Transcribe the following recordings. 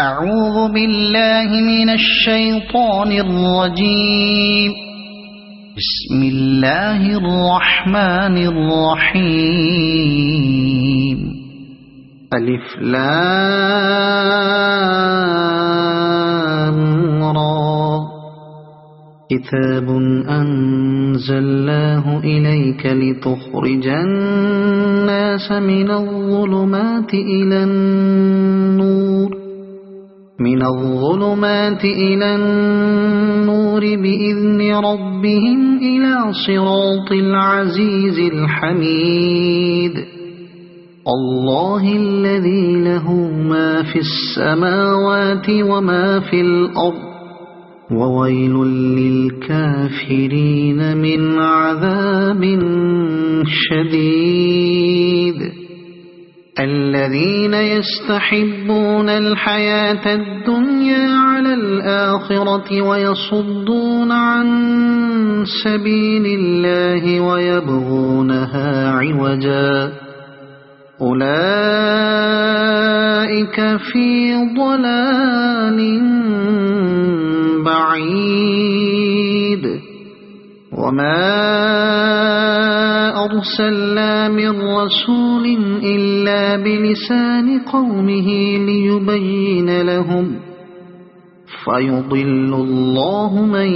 أعوذ بالله من الشيطان الرجيم. بسم الله الرحمن الرحيم. ألف لام را كتاب أنزلناه إليك لتخرج الناس من الظلمات إلى النور بإذن ربهم إلى صراط العزيز الحميد. الله الذي له ما في السماوات وما في الأرض وويل للكافرين من عذاب شديد. الذين يستحبون الحياة الدنيا على الآخرة ويصدون عن سبيل الله ويبغونها عوجا أولئك في ضلال بعيد. وما أرسلنا من رسول إلا بلسان قومه ليبين لهم فيضل الله من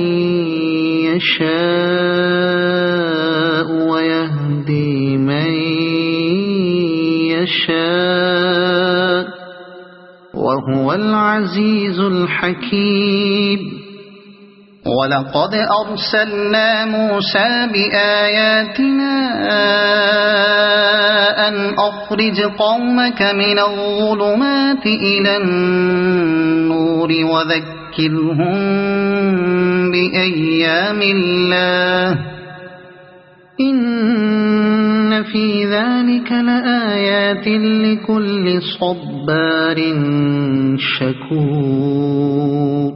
يشاء ويهدي من يشاء وهو العزيز الحكيم. ولقد أرسلنا موسى بآياتنا أن أخرج قومك من الظلمات إلى النور وذكرهم بأيام الله إن في ذلك لآيات لكل صبار شكور.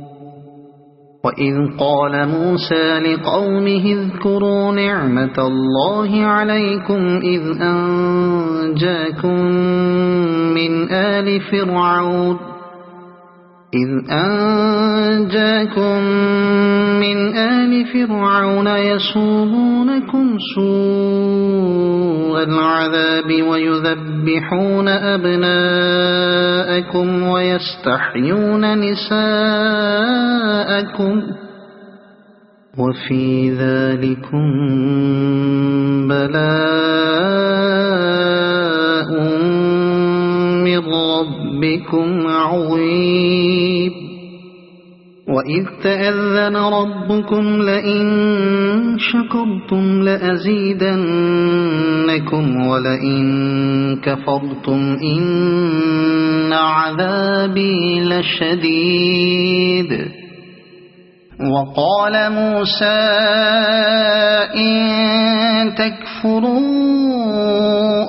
وإذ قال موسى لقومه اذكروا نعمة الله عليكم إذ أنجاكم من آل فرعون يسومونكم سوء العذاب ويذبحون أبناءكم ويستحيون نساءكم وفي ذلكم بلاء من ربكم عظيم. وإذ تأذن ربكم لئن شكرتم لأزيدنكم ولئن كفرتم إن عذابي لشديد. وقال موسى إن تكفروا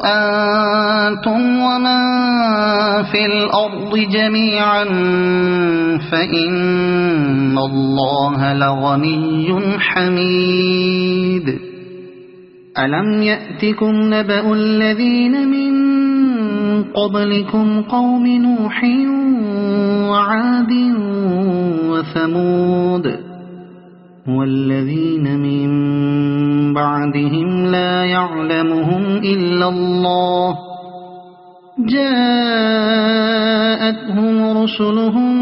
أنتم ومن في الأرض جميعا فإن الله لغني حميد. ألم يأتكم نبأ الذين من قبلكم قوم نوح وعاد وثمود والذين من بعدهم لا يعلمهم إلا الله جاءتهم رسلهم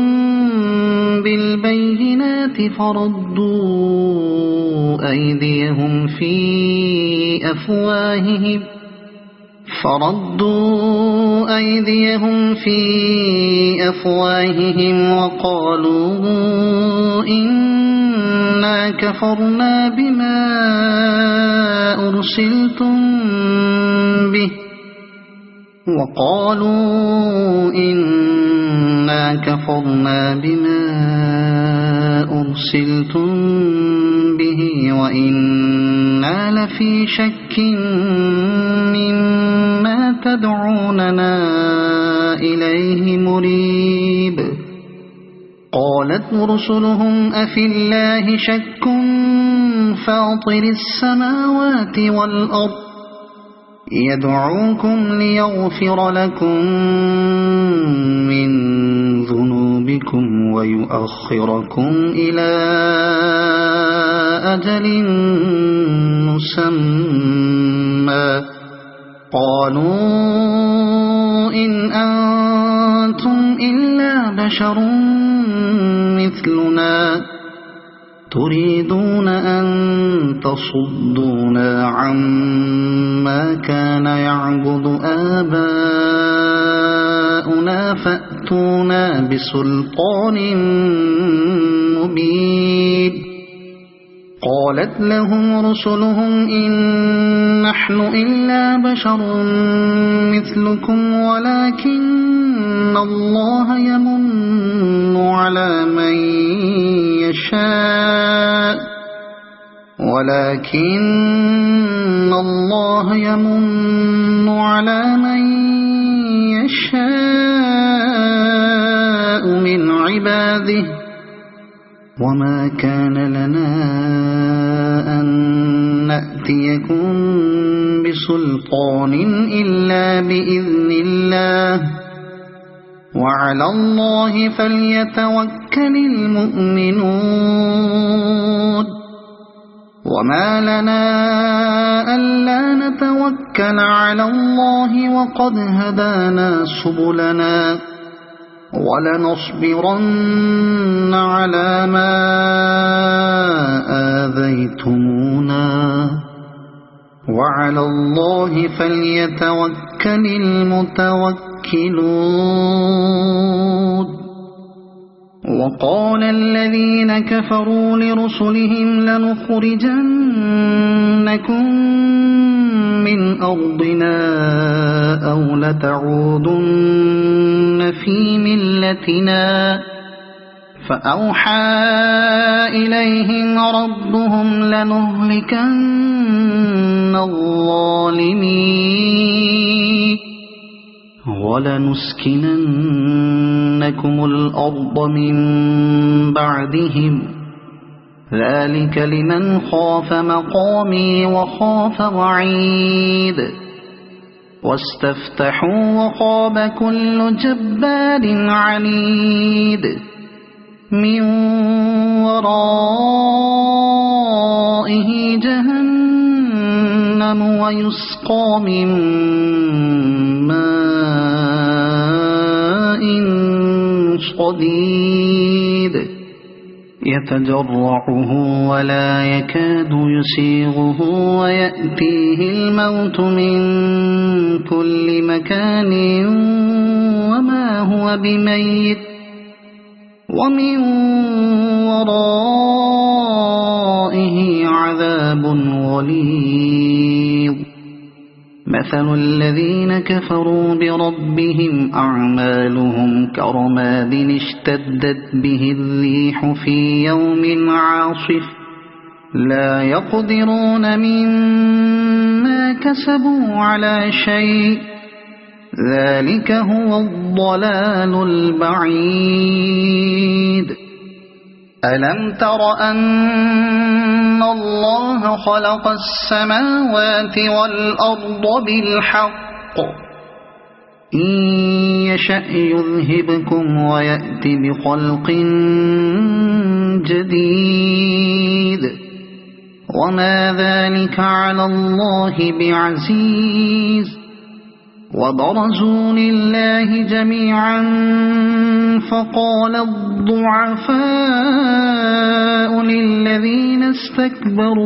بالبينات فردوا أيديهم في أفواههم وقالوا إنا كفرنا بما أرسلتم به وإنا لفي شك مما تدعوننا إليه مريب. قالت رسلهم أفي الله شك فاطر السماوات والأرض يدعوكم ليغفر لكم من ذنوبكم يذهبكم ويؤخركم إلى أجل مسمى قالوا إن أنتم إلا بشر مثلنا تريدون أن تصدونا عما كان يعبد آباؤنا فأتونا بسلطان مبين قالت لهم رسلهم إن نحن إلا بشر مثلكم ولكن الله يمن على من يشاء من عباده وما كان لنا أن نأتيكم بسلطان إلا بإذن الله وعلى الله فليتوكل المؤمنون وما لنا ألا نتوكل على الله وقد هدانا سبلنا ولنصبرن على ما آذيتمونا وعلى الله فليتوكل المتوكلون وقال الذين كفروا لرسلهم لنخرجنكم من أرضنا أو لتعودن في ملتنا فأوحى إليهم ربهم لنهلكن الظالمين ولنسكننكم الأرض من بعدهم ذلك لمن خاف مقامي وخاف وعيد واستفتحوا وخاب كل جبار عنيد من ورائه جهنم ويسقى من ماء صديد يتجرعه ولا يكاد يسيغه ويأتيه الموت من كل مكان وما هو بميت ومن ورائه عذاب غليظ مثل الذين كفروا بربهم أعمالهم كرماد اشتدت به الريح في يوم عاصف لا يقدرون مما كسبوا على شيء ذلك هو الضلال البعيد ألم تر أن الله خلق السماوات والأرض بالحق إن يشأ يذهبكم ويأت بخلق جديد وما ذلك على الله بعزيز وبرزوا لله جميعا فقال الضعفاء للذين استكبروا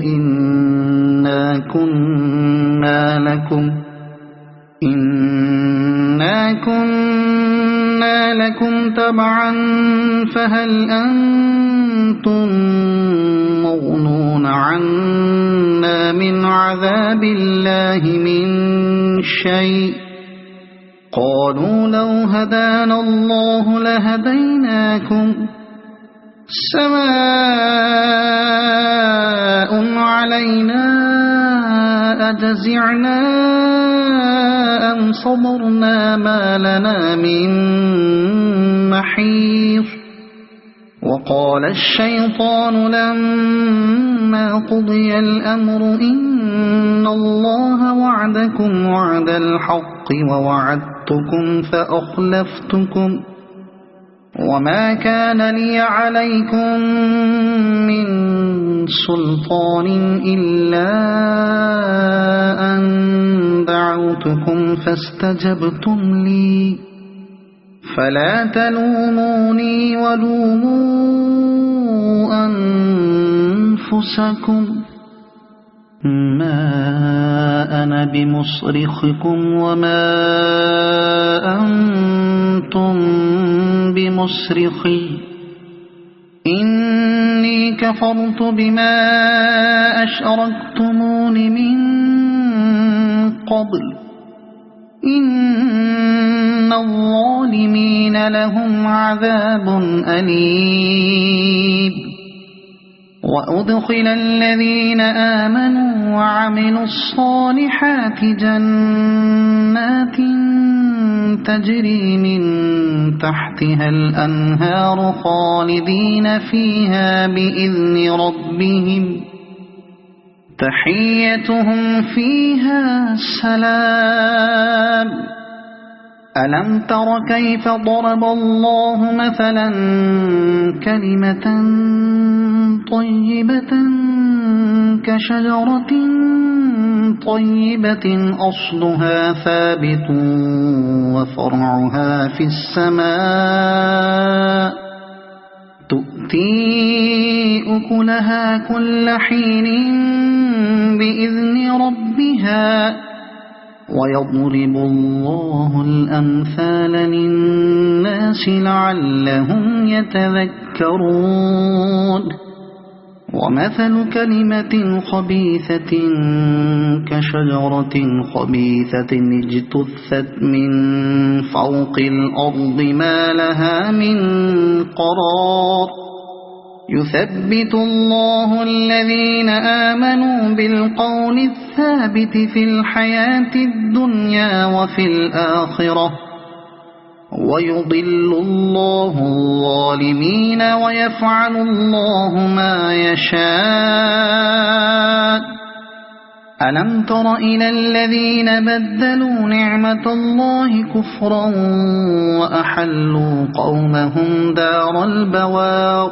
إنا كنا لكم تبعا فهل أنتم مغنون عنا من عذاب الله من شيء قالوا لو هدانا الله لهديناكم سواء علينا أجزعنا أم صبرنا ما لنا من محيص وقال الشيطان لما قضي الأمر إن الله وعدكم وعد الحق ووعدتكم وما كان لي عليكم من سلطان إلا أن دعوتكم فاستجبتم لي فلا تلوموني ولوموا أنفسكم ما أنا بمصرخكم وما أنتم بمصرخي إني كفرت بما أشركتمون من قبل إن الظالمين لهم عذاب أليم وأدخل الذين آمنوا وعملوا الصالحات جنات تجري من تحتها الأنهار خالدين فيها بإذن ربهم تحيتهم فيها سلام ألم تر كيف ضرب الله مثلا كلمة طيبة كشجرة طيبة أصلها ثابت وفرعها في السماء تؤتي أكلها كل حين بإذن ربها ويضرب الله الأمثال للناس لعلهم يتذكرون ومثل كلمة خبيثة كشجرة خبيثة اجتثت من فوق الأرض ما لها من قرار يثبت الله الذين آمنوا بالقول الثابت في الحياة الدنيا وفي الآخرة ويضل الله الظالمين ويفعل الله ما يشاء ألم تر إلى الذين بدلوا نعمة الله كفرا وأحلوا قومهم دار البوار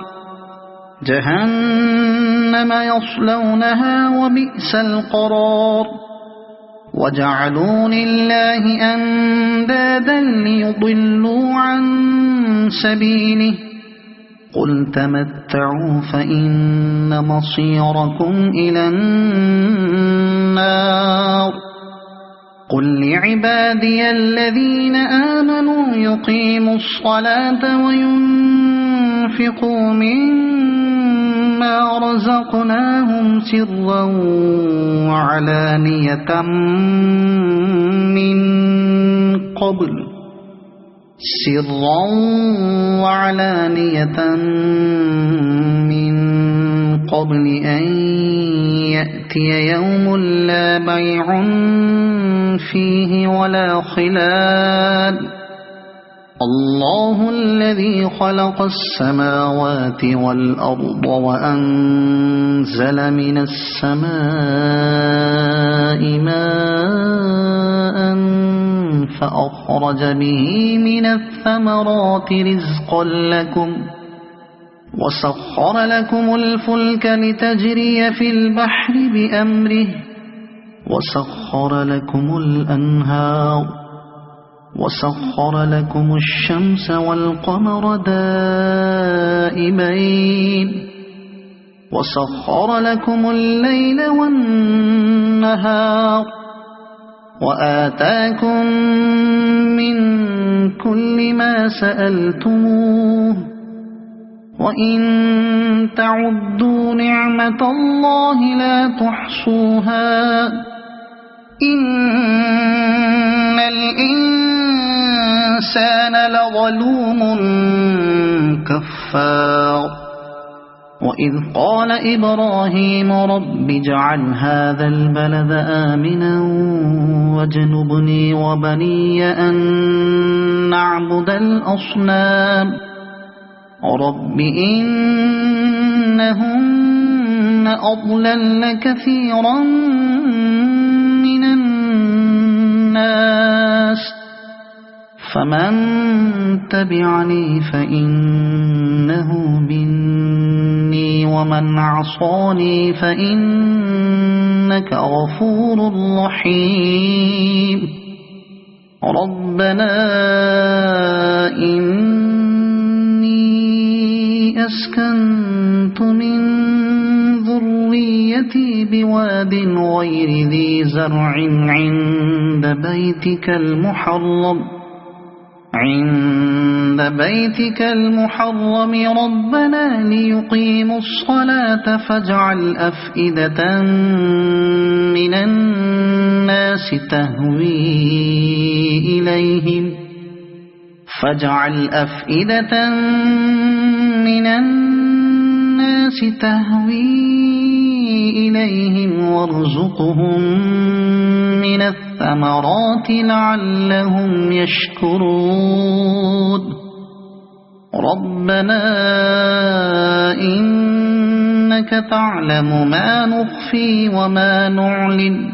جهنم يصلونها وبئس القرار وجعلوا لله أندادا ليضلوا عن سبيله قل تمتعوا فإن مصيركم إلى النار قل لعبادي الذين آمنوا يقيموا الصلاة وينفقوا مما رزقناهم سرا وعلانية من قبل أن يأتي يوم لا بيع فيه ولا خلال الله الذي خلق السماوات والأرض وأنزل من السماء ماء فأخرج به من الثمرات رزقا لكم وسخر لكم الفلك لتجري في البحر بأمره وسخر لكم الأنهار وسخر لكم الشمس والقمر دائبين وسخر لكم الليل والنهار وآتاكم من كل ما سألتموه وإن تعدوا نعمة الله لا تحصوها إن الإنسان لظلوم كفار وإذ قال إبراهيم رب اجعل هذا البلد آمنا واجنبني وبني أن نعبد الأصنام رب إنهن أضللن كثيرا من الناس فمن تبعني فإنه مني ومن عصاني فإنك غفور رحيم ربنا إني أسكنت من ذريتي بواد غير ذي زرع عند بيتك المحرم ربنا ليقيموا الصلاة فاجعل أفئدة من الناس تهوي إليهم وارزقهم من الثمرات لعلهم يشكرون ربنا إنك تعلم ما نخفي وما نعلن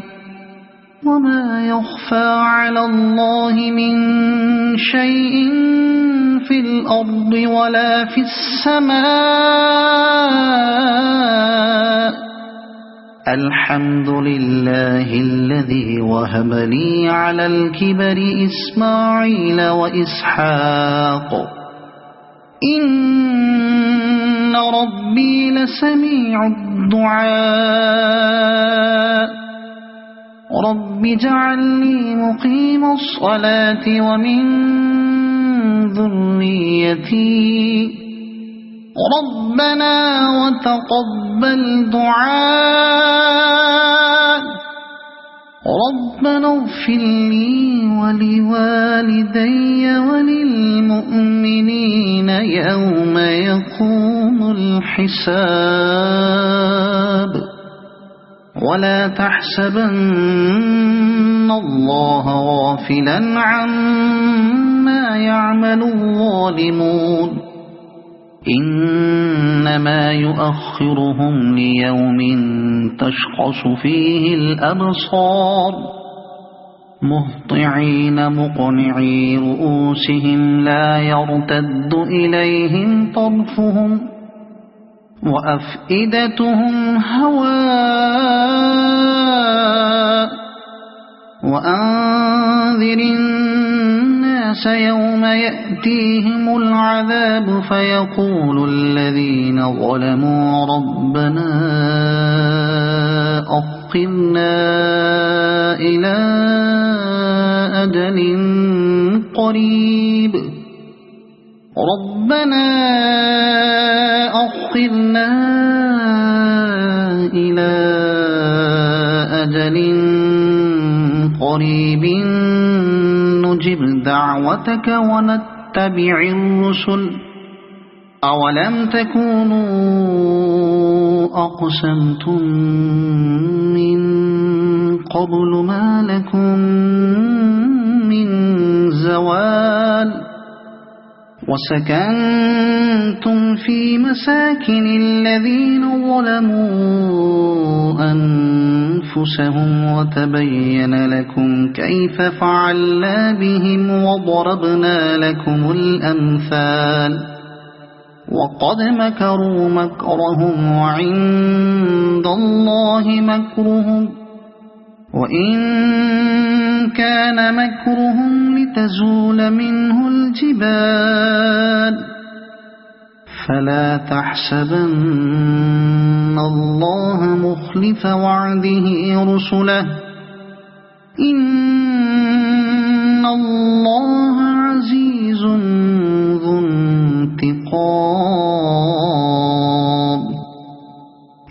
وما يخفى على الله من شيء في الأرض ولا في السماء الحمد لله الذي وهب لي على الكبر إسماعيل وإسحاق إن ربي لسميع الدعاء رب اجعلني مقيم الصلاة ومن ذريتي ربنا وتقبل دعاء ربنا اغفر لي ولوالدي وللمؤمنين يوم يقوم الحساب ولا تحسبن الله غافلا عما يعمل الظالمون إنما يؤخرهم ليوم تشخص فيه الأبصار مهطعين مقنعي رؤوسهم لا يرتد إليهم طرفهم وأفئدتهم هواء وأنذر الناس يوم يأتيهم العذاب فيقول الذين ظلموا ربنا أخرنا إلى أجل قريب ربنا أخرنا إلى أجل قريب نجب دعوتك ونتبع الرسل أولم تكونوا أقسمتم من قبل ما لكم من زوال وسكنتم في مساكن الذين ظلموا أنفسهم وتبين لكم كيف فعلنا بهم وضربنا لكم الأمثال وقد مكروا مكرهم وعند الله مكرهم وإن كان مكرهم لتزول منه الجبال فلا تحسبن الله مخلف وعده رسله إن الله عزيز ذو انتقام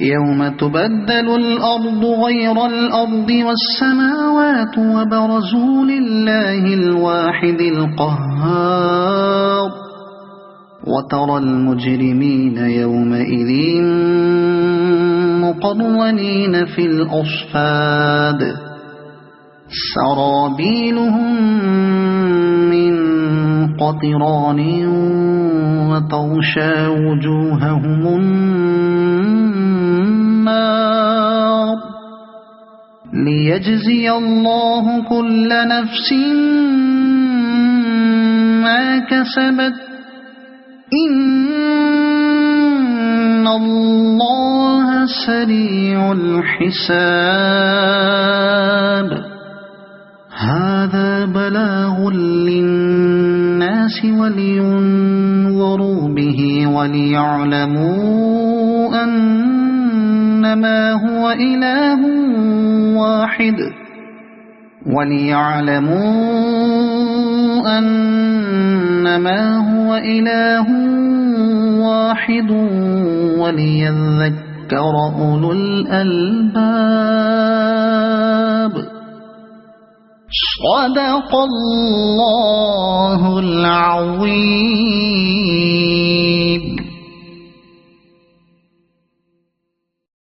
يوم تبدل الأرض غير الأرض والسماوات وبرزوا لله الواحد القهار وترى المجرمين يومئذ مقرنين في الأصفاد سرابيلهم من قطران وتغشى وجوههم النار ليجزي الله كل نفس ما كسبت إن الله سريع الحساب هذا بلاغ للناس ولينذروا به وليعلموا أنما هو إله واحد وليذكر أولو الألباب صدق الله العظيم.